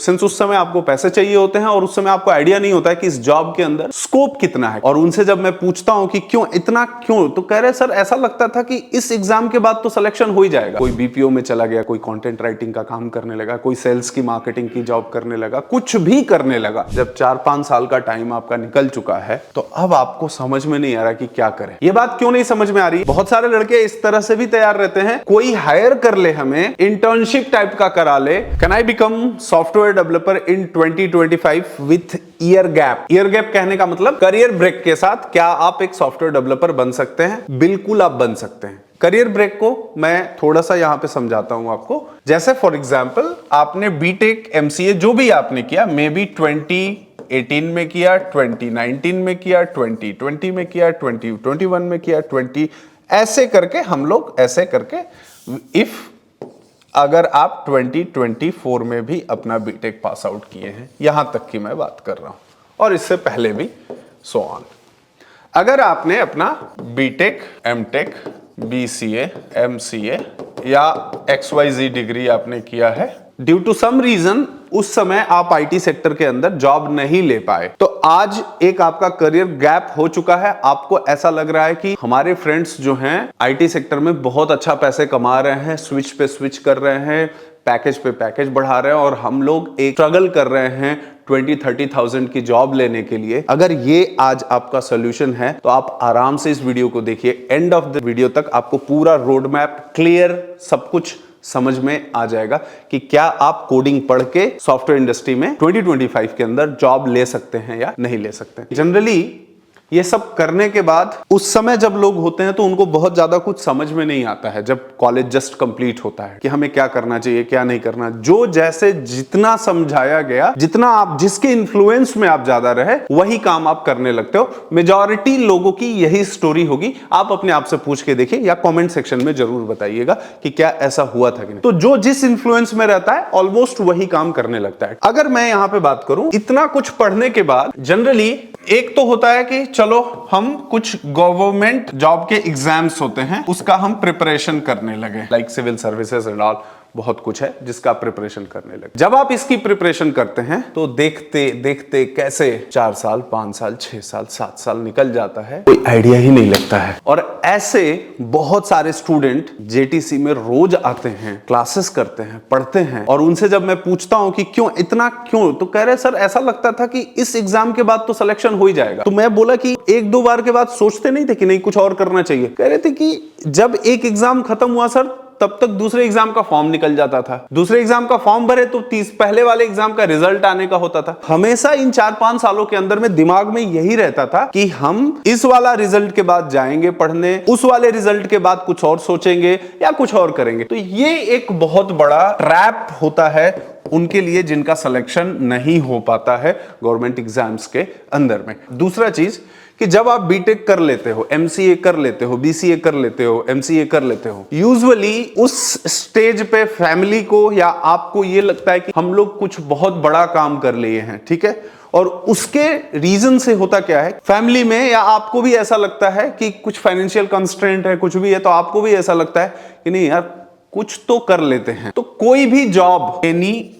Since उस समय आपको पैसे चाहिए होते हैं और उस समय आपको आइडिया नहीं होता है कि इस जॉब के अंदर स्कोप कितना है। और उनसे जब मैं पूछता हूं कि क्यों इतना क्यों, तो कह रहे सर ऐसा लगता था कि इस एग्जाम के बाद तो सिलेक्शन हो ही जाएगा। कोई बीपीओ में चला गया, कोई कंटेंट राइटिंग का काम करने लगा, कोई सेल्स की मार्केटिंग की जॉब करने लगा, कुछ भी करने लगा। जब 4-5 साल का टाइम आपका निकल चुका है तो अब आपको समझ में नहीं आ रहा कि क्या करें। ये बात क्यों नहीं समझ में आ रही? बहुत सारे लड़के इस तरह से भी तैयार रहते हैं, कोई हायर कर ले, हमें इंटर्नशिप टाइप का करा ले, can I become software developer in 2025 with year gap. Year gap कहने का मतलब करियर ब्रेक के साथ क्या आप एक सॉफ्टवेयर डेवलपर बन सकते हैं? बिल्कुल आप बन सकते हैं। करियर ब्रेक को मैं थोड़ा सा यहां पे समझाता हूं आपको। जैसे फॉर एग्जांपल आपने बीटेक एमसीए जो भी आपने किया, मे बी 2018 में किया, 2019 में किया, 2020 में किया, 2021 में किया, 20 ऐसे करके हम लोग ऐसे करके इफ अगर आप 2024 में भी अपना बीटेक पास आउट किए हैं, यहां तक की मैं बात कर रहा हूं, और इससे पहले भी सो ऑन। अगर आपने अपना बीटेक, एमटेक, बीसीए, एमसीए या XYZ डिग्री आपने किया है, ड्यू टू सम रीजन उस समय आप आईटी सेक्टर के अंदर जॉब नहीं ले पाए, तो आज एक आपका करियर गैप हो चुका है। आपको ऐसा लग रहा है कि हमारे फ्रेंड्स जो हैं आईटी सेक्टर में बहुत अच्छा पैसे कमा रहे हैं, स्विच पे स्विच कर रहे हैं, पैकेज पे पैकेज बढ़ा रहे हैं, और हम लोग एक स्ट्रगल कर रहे हैं 20-30,000 की जॉब लेने के लिए। अगर ये आज आपका सोल्यूशन है तो आप आराम से इस वीडियो को देखिए, एंड ऑफ द वीडियो तक आपको पूरा रोड मैप क्लियर सब कुछ समझ में आ जाएगा कि क्या आप कोडिंग पढ़ के सॉफ्टवेयर इंडस्ट्री में 2025 के अंदर जॉब ले सकते हैं या नहीं ले सकते हैं। जनरली ये सब करने के बाद उस समय जब लोग होते हैं तो उनको बहुत ज्यादा कुछ समझ में नहीं आता है, जब कॉलेज जस्ट कंप्लीट होता है कि हमें क्या करना चाहिए क्या नहीं करना। जो जैसे जितना समझाया गया, जितना आप जिसके इन्फ्लुएंस में आप ज्यादा रहे, वही काम आप करने लगते हो। मेजॉरिटी लोगों की यही स्टोरी होगी। आप अपने आप से पूछ के देखिए या कॉमेंट सेक्शन में जरूर बताइएगा कि क्या ऐसा हुआ था कि नहीं। तो जो जिस इन्फ्लुएंस में रहता है ऑलमोस्ट वही काम करने लगता है। अगर मैं यहां पे बात करूं, इतना कुछ पढ़ने के बाद जनरली एक तो होता है कि चलो हम कुछ गवर्नमेंट जॉब के एग्जाम्स होते हैं उसका हम प्रिपरेशन करने लगे, like civil services and all, बहुत कुछ है जिसका प्रिपरेशन करने लगे। जब आप इसकी प्रिपरेशन करते हैं तो देखते देखते कैसे 4 साल, 5 साल, 6 साल, 7 साल निकल जाता है, कोई आइडिया ही नहीं लगता है। और ऐसे बहुत सारे स्टूडेंट जेटीसी में रोज आते हैं, क्लासेस करते हैं, पढ़ते हैं, और उनसे जब मैं पूछता हूं कि क्यों इतना क्यों, तो कह रहे सर ऐसा लगता था कि इस एग्जाम के बाद तो सिलेक्शन हो ही जाएगा। तो मैं बोला कि 1-2 बार के बाद सोचते नहीं थे कि नहीं कुछ और करना चाहिए? कह रहे थे कि जब एक एग्जाम खत्म हुआ सर तब तक दूसरे एग्जाम का फॉर्म निकल जाता था, दूसरे एग्जाम का फॉर्म भरे तो पहले वाले एग्जाम का रिजल्ट आने का होता था। हमेशा इन 4-5 सालों के अंदर में दिमाग में यही रहता था कि हम इस वाला रिजल्ट के बाद जाएंगे पढ़ने, उस वाले रिजल्ट के बाद कुछ और सोचेंगे या कुछ और करेंगे। तो ये एक बहुत बड़ा ट्रैप होता है उनके लिए जिनका सिलेक्शन नहीं हो पाता है गवर्नमेंट एग्जाम्स के अंदर में। दूसरा चीज कि जब आप बीटेक कर लेते हो, एमसीए कर लेते हो, बीसीए कर लेते हो, एमसीए कर लेते हो, यूजुअली उस स्टेज पे फैमिली को या आपको ये लगता है कि हम लोग कुछ बहुत बड़ा काम कर लिए हैं, ठीक है। और उसके रीजन से होता क्या है, फैमिली में या आपको भी ऐसा लगता है कि कुछ फाइनेंशियल कंस्ट्रेंट है, कुछ भी है, तो आपको भी ऐसा लगता है कि नहीं यार कुछ तो कर लेते हैं। तो कोई भी job, any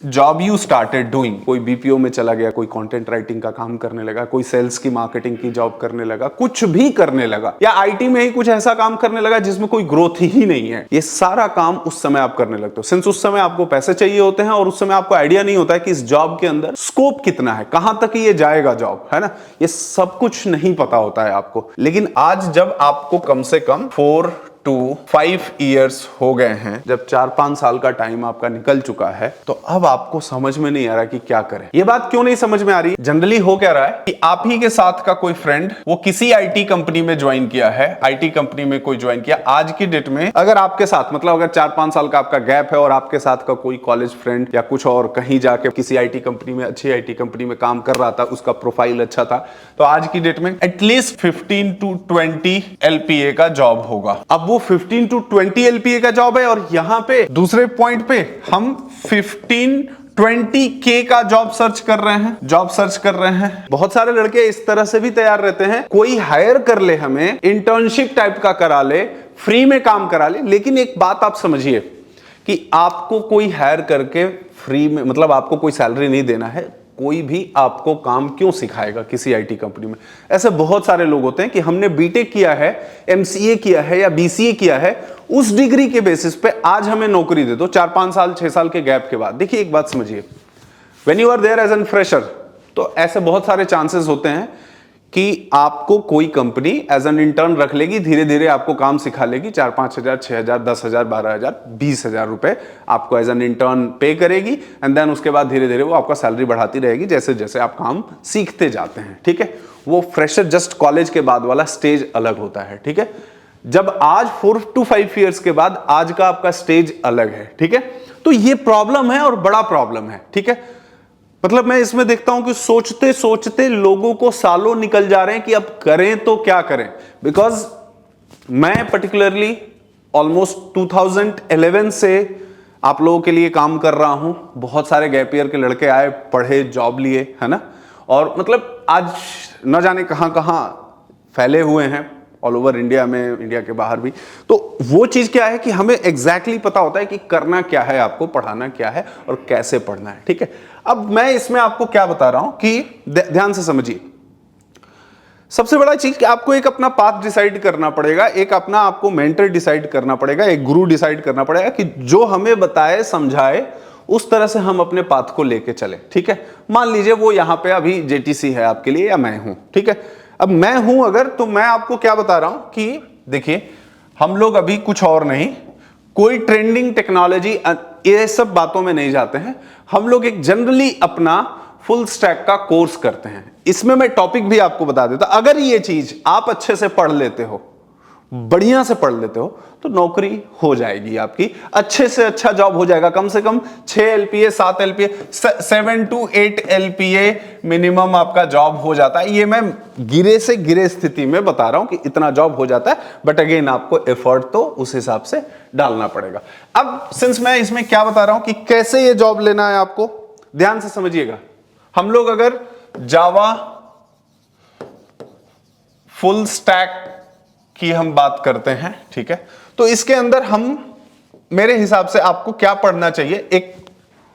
job you started doing, कोई बीपीओ में चला गया, कोई कंटेंट राइटिंग का काम करने लगा, कोई सेल्स की मार्केटिंग की जॉब करने लगा, कुछ भी करने लगा, या आईटी में ही कुछ ऐसा काम करने लगा जिसमें कोई ग्रोथ ही नहीं है, ये सारा काम उस समय आप करने लगते हो। सिंस उस समय आपको पैसे चाहिए होते हैं और उस समय आपको आइडिया नहीं होता है कि इस जॉब के अंदर स्कोप कितना है, कहां तक ये जाएगा जॉब, है ना, ये सब कुछ नहीं पता होता है आपको। लेकिन आज जब आपको कम से कम 4 to 5 years हो गए हैं, जब 4-5 साल का टाइम आपका निकल चुका है, तो अब आपको समझ में नहीं आ रहा कि क्या करें। ये बात क्यों नहीं समझ में आ रही? जनरली हो क्या रहा है कि आप ही के साथ का कोई फ्रेंड वो किसी आईटी कंपनी में ज्वाइन किया है, आईटी कंपनी में कोई ज्वाइन किया। आज की डेट में अगर आपके साथ, मतलब अगर 4-5 साल का आपका गैप है और आपके साथ का कोई कॉलेज फ्रेंड या कुछ और कहीं जाके किसी आईटी कंपनी में, अच्छी आईटी कंपनी में काम कर रहा था, उसका प्रोफाइल अच्छा था, तो आज की डेट में एटलीस्ट 15 to 20 LPA का जॉब होगा। अब 15 to 20 LPA का जॉब है, और यहां पे दूसरे पॉइंट पे हम 15-20K का जॉब सर्च कर रहे हैं। बहुत सारे लड़के इस तरह से भी तैयार रहते हैं, कोई हायर कर ले, हमें इंटर्नशिप टाइप का करा ले, फ्री में काम करा ले। लेकिन एक बात आप समझिए कि आपको कोई हायर करके फ्री में, मतलब आपको कोई सैलरी नहीं देना है, कोई भी आपको काम क्यों सिखाएगा किसी आईटी कंपनी में। ऐसे बहुत सारे लोग होते हैं कि हमने बीटेक किया है, एमसीए किया है या बीसीए किया है, उस डिग्री के बेसिस पे आज हमें नौकरी दे दो 4-5 साल 6 साल के गैप के बाद। देखिए एक बात समझिए, when you are there as an fresher, तो ऐसे बहुत सारे चांसेस होते हैं कि आपको कोई कंपनी एज एन इंटर्न रख लेगी, धीरे धीरे आपको काम सिखा लेगी, 4-5 हजार, 6 हजार, 10 हजार, 12 हजार, 20 हजार रुपए आपको एज एन इंटर्न पे करेगी, एंड देन उसके बाद धीरे धीरे वो आपका सैलरी बढ़ाती रहेगी जैसे जैसे आप काम सीखते जाते हैं। ठीक है, वो फ्रेशर जस्ट कॉलेज के बाद वाला स्टेज अलग होता है। ठीक है, जब आज 4 to 5 ईयर्स के बाद आज का आपका स्टेज अलग है। ठीक है, तो ये प्रॉब्लम है और बड़ा प्रॉब्लम है। ठीक है, मतलब मैं इसमें देखता हूं कि सोचते सोचते लोगों को सालों निकल जा रहे हैं कि अब करें तो क्या करें। बिकॉज मैं पर्टिकुलरली ऑलमोस्ट 2011 से आप लोगों के लिए काम कर रहा हूं। बहुत सारे गैप ईयर के लड़के आए, पढ़े, जॉब लिए, है ना, और मतलब आज न जाने कहां कहां फैले हुए हैं, ऑल ओवर इंडिया में, इंडिया के बाहर भी। तो वो चीज क्या है कि हमें एग्जैक्टली पता होता है कि करना क्या है, आपको पढ़ाना क्या है और कैसे पढ़ना है। ठीक है, अब मैं इसमें आपको क्या बता रहा हूं कि ध्यान से समझिए। सबसे बड़ा चीज कि आपको एक अपना पाथ डिसाइड करना पड़ेगा, एक अपना आपको मेंटर डिसाइड करना पड़ेगा, एक गुरु डिसाइड करना पड़ेगा कि जो हमें बताए, समझाए, उस तरह से हम अपने पाथ को लेके चले। ठीक है, मान लीजिए वो यहां पे अभी जेटीसी है आपके लिए या मैं हूं। ठीक है, अब मैं हूं अगर, तो मैं आपको क्या बता रहा हूं कि देखिए हम लोग अभी कुछ और नहीं, कोई ट्रेंडिंग टेक्नोलॉजी, ये सब बातों में नहीं जाते हैं। हम लोग एक जनरली अपना फुल स्टैक का कोर्स करते हैं। इसमें मैं टॉपिक भी आपको बता देता, अगर ये चीज आप अच्छे से पढ़ लेते हो, बढ़िया से पढ़ लेते हो, तो नौकरी हो जाएगी आपकी, अच्छे से अच्छा जॉब हो जाएगा। कम से कम 6 LPA, 7 LPA, 7 to 8 LPA minimum आपका जॉब हो जाता है। ये मैं गिरे से गिरे स्थिति में बता रहा हूं कि इतना जॉब हो जाता है, बट अगेन आपको एफर्ट तो उस हिसाब से डालना पड़ेगा। अब सिंस मैं इसमें क्या बता रहा हूं कि कैसे ये जॉब लेना है, आपको ध्यान से समझिएगा। हम लोग अगर जावा फुल स्टैक की हम बात करते हैं, ठीक है, तो इसके अंदर हम, मेरे हिसाब से आपको क्या पढ़ना चाहिए, एक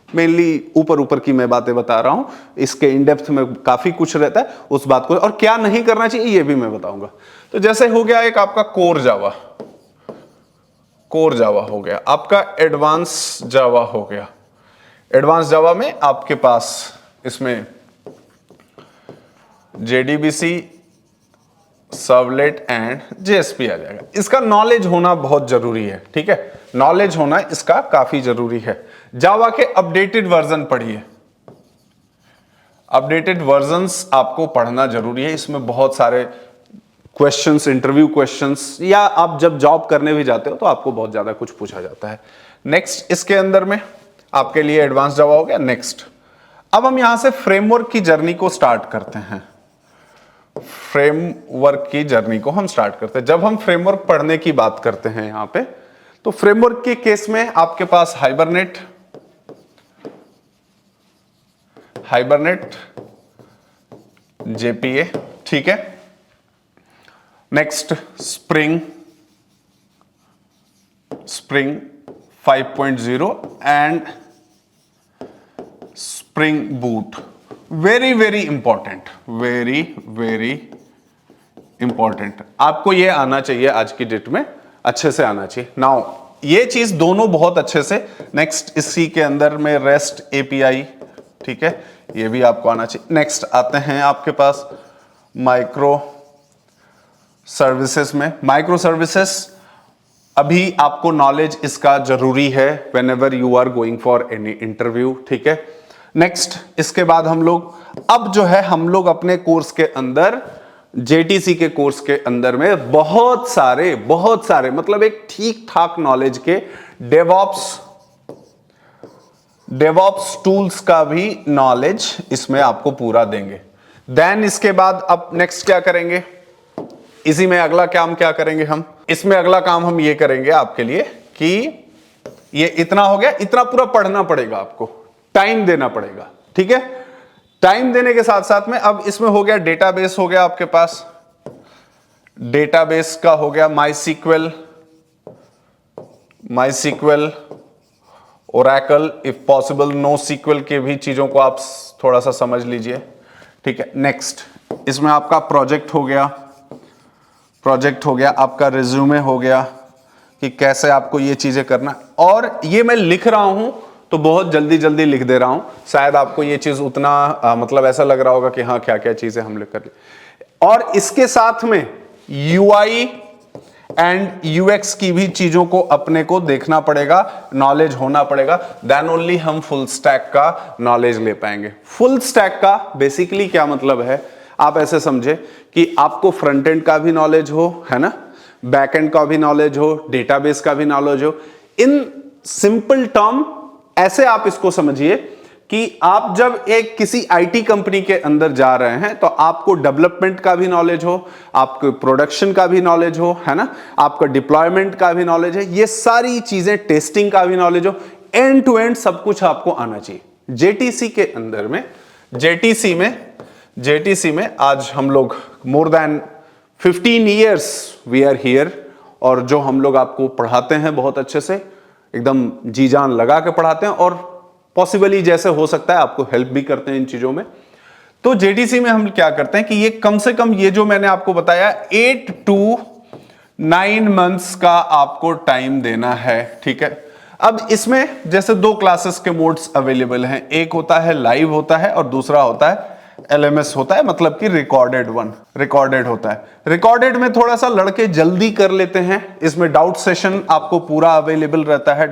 मेनली ऊपर ऊपर की मैं बातें बता रहा हूं, इसके इन डेप्थ में काफी कुछ रहता है उस बात को, और क्या नहीं करना चाहिए ये भी मैं बताऊंगा। तो जैसे हो गया एक आपका कोर जावा हो गया, आपका एडवांस जावा हो गया। एडवांस जावा में आपके पास इसमें JDBC, सर्वलेट एंड JSP आ जाएगा। इसका नॉलेज होना बहुत जरूरी है। ठीक है, नॉलेज होना इसका काफी जरूरी है। जावा के अपडेटेड वर्जन पढ़िए, अपडेटेड वर्जन्स आपको पढ़ना जरूरी है। इसमें बहुत सारे क्वेश्चंस, इंटरव्यू क्वेश्चंस, या आप जब जॉब करने भी जाते हो तो आपको बहुत ज्यादा कुछ पूछा जाता है। नेक्स्ट, इसके अंदर में आपके लिए एडवांस जावा हो गया। नेक्स्ट, अब हम यहां से फ्रेमवर्क की जर्नी को स्टार्ट करते हैं। फ्रेमवर्क की जर्नी को हम स्टार्ट करते हैं। जब हम फ्रेमवर्क पढ़ने की बात करते हैं यहां पे, तो फ्रेमवर्क के केस में आपके पास हाइबरनेट, JPA, ठीक है। Next, spring 5.0 and spring boot. Very very important, very important, आपको ये आना चाहिए आज की डेट में, अच्छे से आना चाहिए। नाउ ये चीज दोनों बहुत अच्छे से। नेक्स्ट, इसी के अंदर में रेस्ट API, ठीक है, ये भी आपको आना चाहिए। नेक्स्ट आते हैं आपके पास माइक्रो सर्विसेज में। माइक्रो सर्विसेज अभी आपको नॉलेज इसका जरूरी है whenever you are going for any interview, ठीक है। नेक्स्ट, इसके बाद हम लोग अब जो है, हम लोग अपने कोर्स के अंदर, JTC के कोर्स के अंदर में बहुत सारे मतलब एक ठीक ठाक नॉलेज के डेवॉप्स टूल्स का भी नॉलेज इसमें आपको पूरा देंगे। देन इसके बाद अब नेक्स्ट क्या करेंगे, इसी में अगला काम क्या करेंगे हम, इसमें अगला काम हम ये करेंगे आपके लिए कि ये इतना हो गया, इतना पूरा पढ़ना पड़ेगा आपको, टाइम देना पड़ेगा, ठीक है। टाइम देने के साथ साथ में अब इसमें हो गया डेटाबेस, हो गया आपके पास डेटाबेस का, हो गया my SQL Oracle, if possible no SQL के भी चीजों को आप थोड़ा सा समझ लीजिए, ठीक है। नेक्स्ट, इसमें आपका प्रोजेक्ट हो गया, आपका रिज्यूमे हो गया कि कैसे आपको ये चीजें करना, और ये मैं लिख रहा हूं तो बहुत जल्दी जल्दी लिख दे रहा हूं, शायद आपको ये चीज उतना मतलब ऐसा लग रहा होगा कि हाँ क्या क्या चीजें हम लिख कर, और इसके साथ में UI एंड UX की भी चीजों को अपने को देखना पड़ेगा, नॉलेज होना पड़ेगा, देन ओनली हम फुल स्टैक का नॉलेज ले पाएंगे। फुल स्टैक का बेसिकली क्या मतलब है, आप ऐसे समझे कि आपको फ्रंट एंड का भी नॉलेज हो, है ना, बैक एंड का भी नॉलेज हो, डेटाबेस का भी नॉलेज हो। इन सिंपल टर्म ऐसे आप इसको समझिए कि आप जब एक किसी IT कंपनी के अंदर जा रहे हैं तो आपको डेवलपमेंट का भी नॉलेज हो, आपको प्रोडक्शन का भी नॉलेज हो, है ना, आपका डिप्लॉयमेंट का भी नॉलेज है, ये सारी चीजें, टेस्टिंग का भी नॉलेज हो, एंड टू एंड सब कुछ आपको आना चाहिए। JTC के अंदर में, JTC में आज हम लोग more than 15 years we are here, और जो हम लोग आपको पढ़ाते हैं बहुत अच्छे से, एकदम जी जान लगा के पढ़ाते हैं, और पॉसिबली जैसे हो सकता है आपको हेल्प भी करते हैं इन चीजों में। तो JTC में हम क्या करते हैं कि ये कम से कम, ये जो मैंने आपको बताया 8 to 9 मंथ्स का आपको टाइम देना है, ठीक है। अब इसमें जैसे 2 क्लासेस के मोड्स अवेलेबल हैं, एक होता है लाइव होता है और दूसरा होता है LMS होता है, मतलब कि रिकॉर्डेड होता है। रिकॉर्डेड में थोड़ा सा लड़के जल्दी कर लेते हैं, इसमें डाउट सेशन आपको पूरा अवेलेबल रहता है,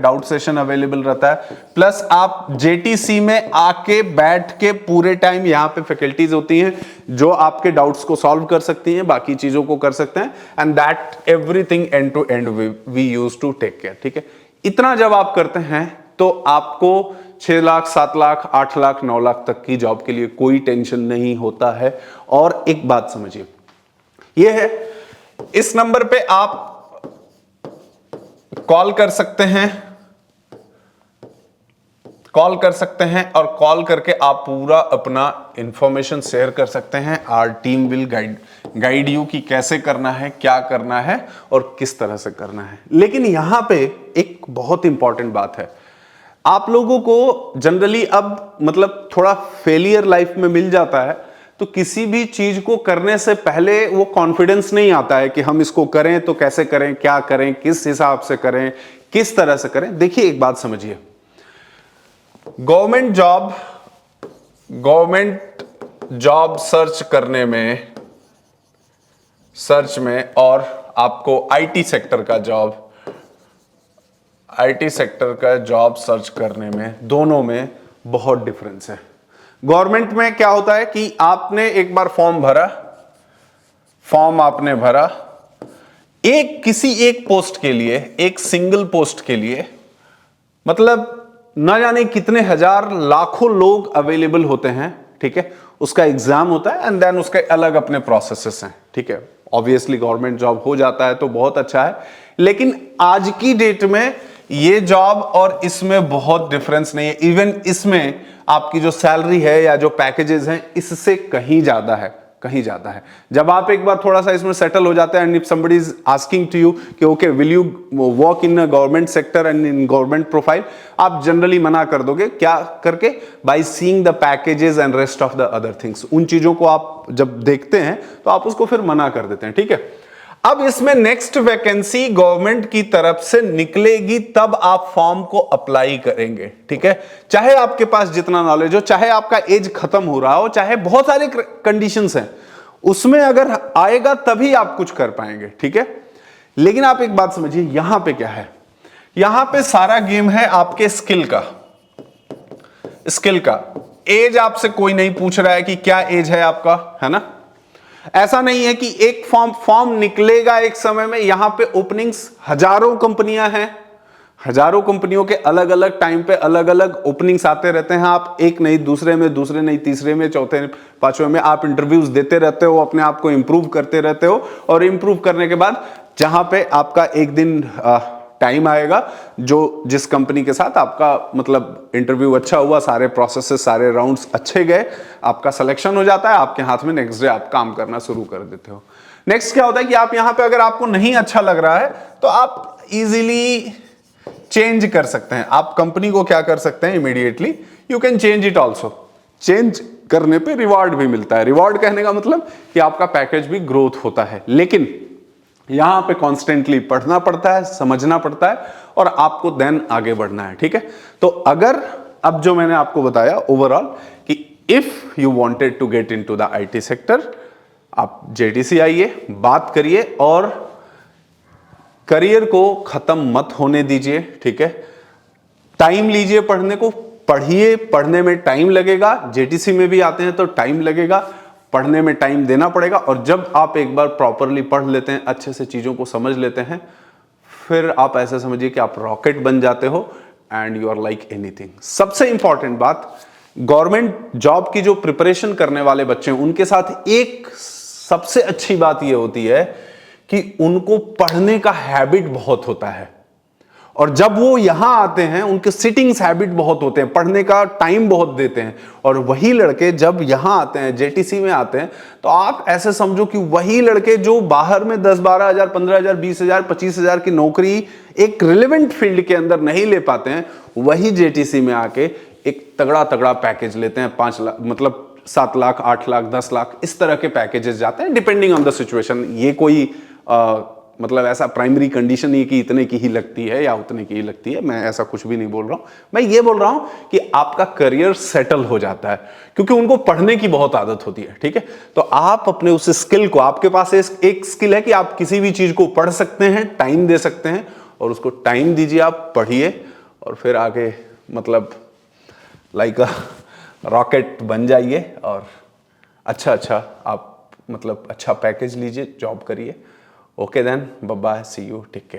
प्लस आप JTC में आके बैठ के पूरे टाइम यहाँ पे फैकल्टीज होती हैं जो आपके डाउट्स को सॉल्व कर सकती हैं, बाकी चीजों को कर सकते हैं, and that everything end to end we use to take care, ठीक है। इतना जब आप करते हैं तो आपको 6 लाख, 7 लाख, 8 लाख, 9 लाख तक की जॉब के लिए कोई टेंशन नहीं होता है। और एक बात समझिए, यह है, इस नंबर पे आप कॉल कर सकते हैं और कॉल करके आप पूरा अपना इंफॉर्मेशन शेयर कर सकते हैं। Our team will guide you कि कैसे करना है, क्या करना है और किस तरह से करना है। लेकिन यहां पे एक बहुत इंपॉर्टेंट बात है, आप लोगों को जनरली अब मतलब थोड़ा फेलियर लाइफ में मिल जाता है, तो किसी भी चीज को करने से पहले वो कॉन्फिडेंस नहीं आता है कि हम इसको करें तो कैसे करें, क्या करें, किस हिसाब से करें, किस तरह से करें। देखिए एक बात समझिए, गवर्नमेंट जॉब सर्च करने में, और आपको IT सेक्टर का जॉब सर्च करने में, दोनों में बहुत डिफरेंस है। गवर्नमेंट में क्या होता है कि आपने एक बार फॉर्म आपने भरा, किसी एक पोस्ट के लिए, एक सिंगल पोस्ट के लिए, मतलब ना जाने कितने हजार लाखों लोग अवेलेबल होते हैं, ठीक है। उसका एग्जाम होता है एंड देन उसके अलग अपने प्रोसेसेस हैं, ठीक है। ऑब्वियसली गवर्नमेंट जॉब हो जाता है तो बहुत अच्छा है, लेकिन आज की डेट में ये जॉब और इसमें बहुत डिफरेंस नहीं है। इवन इसमें आपकी जो सैलरी है या जो पैकेजेस हैं, इससे कहीं ज्यादा है। जब आप एक बार थोड़ा सा इसमें सेटल हो जाते हैं, and if somebody is asking to you कि okay will you work in government sector and in government profile, आप जनरली मना कर दोगे, क्या करके, by seeing the packages and rest of the other things. उन चीजों को आप जब देखते हैं तो आप उसको फिर मना कर देते हैं, ठीक है। अब इसमें नेक्स्ट वैकेंसी गवर्नमेंट की तरफ से निकलेगी तब आप फॉर्म को अप्लाई करेंगे, ठीक है। चाहे आपके पास जितना नॉलेज हो, चाहे आपका एज खत्म हो रहा हो, चाहे बहुत सारे कंडीशंस हैं, उसमें अगर आएगा तभी आप कुछ कर पाएंगे, ठीक है। लेकिन आप एक बात समझिए, यहां पे क्या है, यहां पे सारा गेम है आपके स्किल का। एज आपसे कोई नहीं पूछ रहा है कि क्या एज है आपका, है ना। ऐसा नहीं है कि एक फॉर्म निकलेगा एक समय में, यहां पे ओपनिंग्स हजारों कंपनियां हैं, हजारों कंपनियों के अलग अलग टाइम पे अलग अलग ओपनिंग्स आते रहते हैं। आप एक नहीं, दूसरे नहीं, तीसरे में, चौथे, पांचवें में आप इंटरव्यूज देते रहते हो, अपने आप को इंप्रूव करते रहते हो, और इंप्रूव करने के बाद जहां पे आपका एक दिन टाइम आएगा, जिस कंपनी के साथ आपका मतलब इंटरव्यू अच्छा हुआ, सारे प्रोसेसेस, सारे राउंड्स अच्छे गए, आपका सिलेक्शन हो जाता है, आपके हाथ में नेक्स्ट डे आप काम करना शुरू कर देते हो। नेक्स्ट क्या होता है कि आप यहां पे अगर आपको नहीं अच्छा लग रहा है तो आप इजीली चेंज कर सकते हैं। आप कंपनी को क्या कर सकते हैं, immediately you can change it also. Change करने पे रिवॉर्ड भी मिलता है। रिवॉर्ड कहने का मतलब कि आपका पैकेज भी ग्रोथ होता है, लेकिन यहां पे कॉन्स्टेंटली पढ़ना पड़ता है, समझना पड़ता है और आपको देन आगे बढ़ना है। ठीक है, तो अगर अब जो मैंने आपको बताया ओवरऑल कि if you wanted to get into the IT sector, आप जेटीसी आइए, बात करिए और करियर को खत्म मत होने दीजिए। ठीक है, टाइम लीजिए पढ़ने को, पढ़िए, पढ़ने में टाइम लगेगा। जेटीसी में भी आते हैं तो टाइम लगेगा, पढ़ने में टाइम देना पड़ेगा। और जब आप एक बार प्रॉपरली पढ़ लेते हैं, अच्छे से चीजों को समझ लेते हैं, फिर आप ऐसे समझिए कि आप रॉकेट बन जाते हो and you are like anything. सबसे इंपॉर्टेंट बात, गवर्नमेंट जॉब की जो प्रिपरेशन करने वाले बच्चे हैं उनके साथ एक सबसे अच्छी बात यह होती है कि उनको पढ़ने का हैबिट बहुत होता है। और जब वो यहां आते हैं उनके सिटिंग्स हैबिट बहुत होते हैं, पढ़ने का टाइम बहुत देते हैं। और वही लड़के जब यहां आते हैं, जेटीसी में आते हैं, तो आप ऐसे समझो कि वही लड़के जो बाहर में 10-12 हजार, 15 हजार, 20 हजार, 25 हजार की नौकरी एक रिलेवेंट फील्ड के अंदर नहीं ले पाते हैं, वही जेटीसी में आके एक तगड़ा तगड़ा पैकेज लेते हैं। 5 लाख, मतलब 7 लाख, 8 लाख, 10 लाख, इस तरह के पैकेजेस जाते हैं डिपेंडिंग ऑन द सिचुएशन। ये कोई मतलब ऐसा प्राइमरी कंडीशन नहीं कि इतने की ही लगती है या उतने की ही लगती है, मैं ऐसा कुछ भी नहीं बोल रहा हूं। मैं ये बोल रहा हूं कि आपका करियर सेटल हो जाता है, क्योंकि उनको पढ़ने की बहुत आदत होती है। ठीक है, तो आप अपने उस स्किल को, आपके पास एक स्किल है कि आप किसी भी चीज को पढ़ सकते हैं, टाइम दे सकते हैं, और उसको टाइम दीजिए, आप पढ़िए और फिर आगे मतलब लाइक रॉकेट बन जाइए और अच्छा आप मतलब अच्छा पैकेज लीजिए, जॉब करिए। Okay then, bye bye, see you, take care.